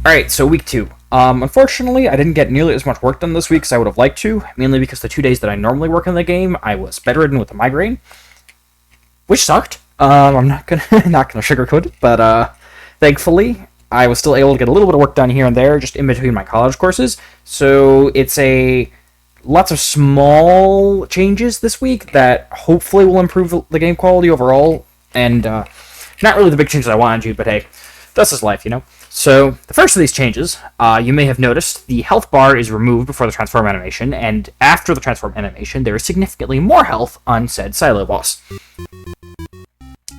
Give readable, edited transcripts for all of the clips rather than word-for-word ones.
Alright, so week 2. Unfortunately, I didn't get nearly as much work done this week as I would have liked to, mainly because the 2 days that I normally work in the game, I was bedridden with a migraine, which sucked. I'm not gonna not gonna sugarcoat it, but thankfully, I was still able to get a little bit of work done here and there, just in between my college courses. So it's lots of small changes this week that hopefully will improve the game quality overall, and not really the big changes I wanted to, but hey, this is life, you know? So, the first of these changes, you may have noticed, the health bar is removed before the transform animation, and after the transform animation, there is significantly more health on said silo boss.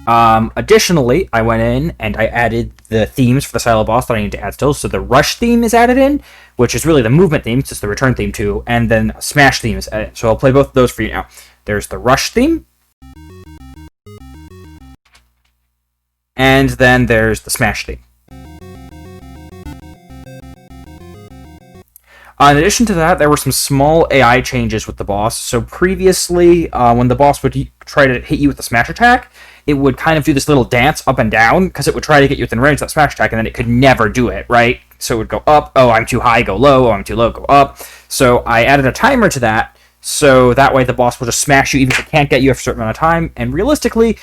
Additionally, I went in and I added the themes for the silo boss that I need to add still, so the rush theme is added in, which is really the movement theme, it's the return theme too, and then smash theme is added. So I'll play both of those for you now. There's the rush theme, and then there's the smash theme. In addition to that, there were some small AI changes with the boss. So previously, when the boss would try to hit you with a smash attack, it would kind of do this little dance up and down, because it would try to get you within range of that smash attack, and then it could never do it, right? So it would go up, oh, I'm too high, go low, oh, I'm too low, go up. So I added a timer to that, so that way the boss will just smash you even if it can't get you after a certain amount of time, and realistically,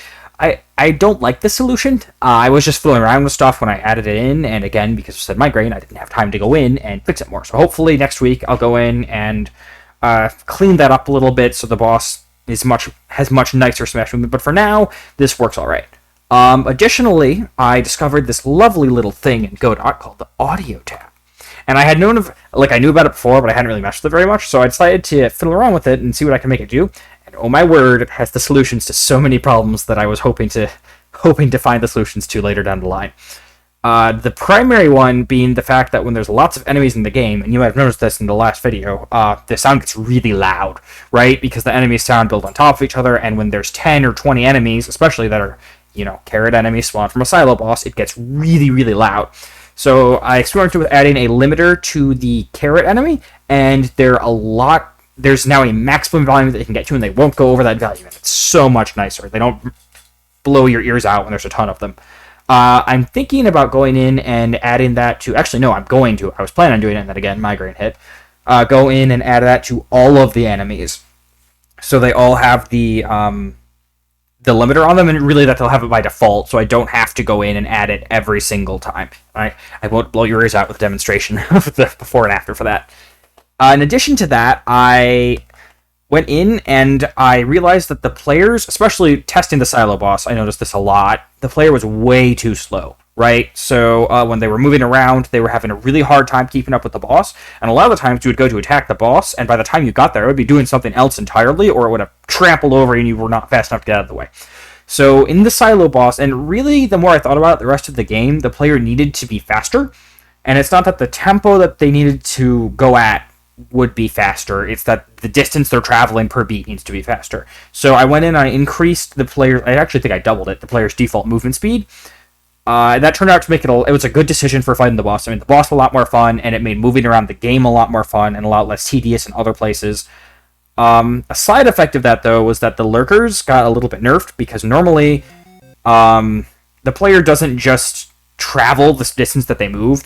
I don't like this solution. I was just fooling around with stuff when I added it in, and again, because I said migraine, I didn't have time to go in and fix it more. So hopefully next week I'll go in and clean that up a little bit so the boss has much nicer smash movement. But for now, this works all right. Additionally, I discovered this lovely little thing in Godot called the Audio tab. And I had known I knew about it before, but I hadn't really messed with it very much, so I decided to fiddle around with it and see what I can make it do. And oh my word, it has the solutions to so many problems that I was hoping to find the solutions to later down the line. The primary one being the fact that when there's lots of enemies in the game, and you might have noticed this in the last video, the sound gets really loud, right? Because the enemies sound built on top of each other, and when there's 10 or 20 enemies, especially that are, carrot enemies spawned from a silo boss, it gets really, really loud. So I experimented with adding a limiter to the carrot enemy, and there's now a maximum volume that they can get to, and they won't go over that value, and it's so much nicer. They don't blow your ears out when there's a ton of them. I'm thinking about going in and adding that to... Actually, no, I'm going to. I was planning on doing it, and then again, migraine hit. Go in and add that to all of the enemies. So they all have the limiter on them, and really that they'll have it by default, so I don't have to go in and add it every single time. I won't blow your ears out with a demonstration of the before and after for that. In addition to that, I went in and I realized that the players, especially testing the silo boss, I noticed this a lot, the player was way too slow, right? So when they were moving around, they were having a really hard time keeping up with the boss, and a lot of the times you would go to attack the boss, and by the time you got there, it would be doing something else entirely, or it would have trampled over you and you were not fast enough to get out of the way. So in the silo boss, and really the more I thought about it, the rest of the game, the player needed to be faster, and it's not that the tempo that they needed to go at would be faster, it's that the distance they're traveling per beat needs to be faster. So I went in and I increased the player, I actually think I doubled it, the player's default movement speed. That turned out to make it was a good decision for fighting the boss. I mean, the boss was a lot more fun, and it made moving around the game a lot more fun and a lot less tedious in other places. A side effect of that, though, was that the lurkers got a little bit nerfed, because normally the player doesn't just travel the distance that they move,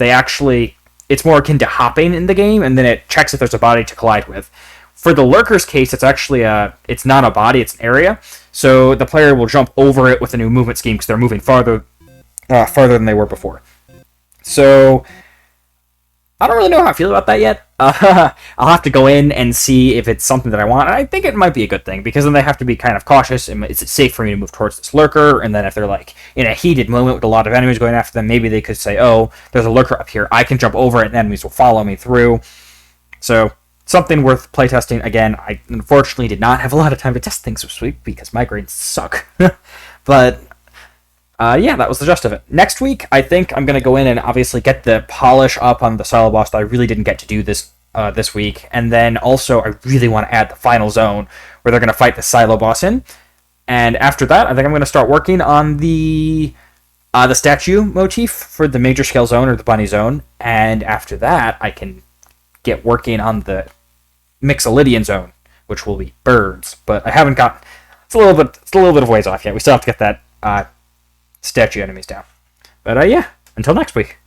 it's more akin to hopping in the game, and then it checks if there's a body to collide with. For the lurker's case, it's actually it's not a body, it's an area, so the player will jump over it with a new movement scheme because they're moving farther than they were before. So I don't really know how I feel about that yet. I'll have to go in and see if it's something that I want. And I think it might be a good thing, because then they have to be kind of cautious. Is it safe for me to move towards this lurker? And then if they're in a heated moment with a lot of enemies going after them, maybe they could say, oh, there's a lurker up here, I can jump over it and enemies will follow me through. So something worth playtesting. Again, I unfortunately did not have a lot of time to test things this week because migraines suck. But yeah, that was the gist of it. Next week, I think I'm going to go in and obviously get the polish up on the silo boss that I really didn't get to do this week. And then also, I really want to add the final zone where they're going to fight the silo boss in. And after that, I think I'm going to start working on the statue motif for the major scale zone or the bunny zone. And after that, I can get working on the Mixolydian zone, which will be birds. But I haven't got... It's a little bit of ways off yet. We still have to get that statue enemies down. But yeah, until next week.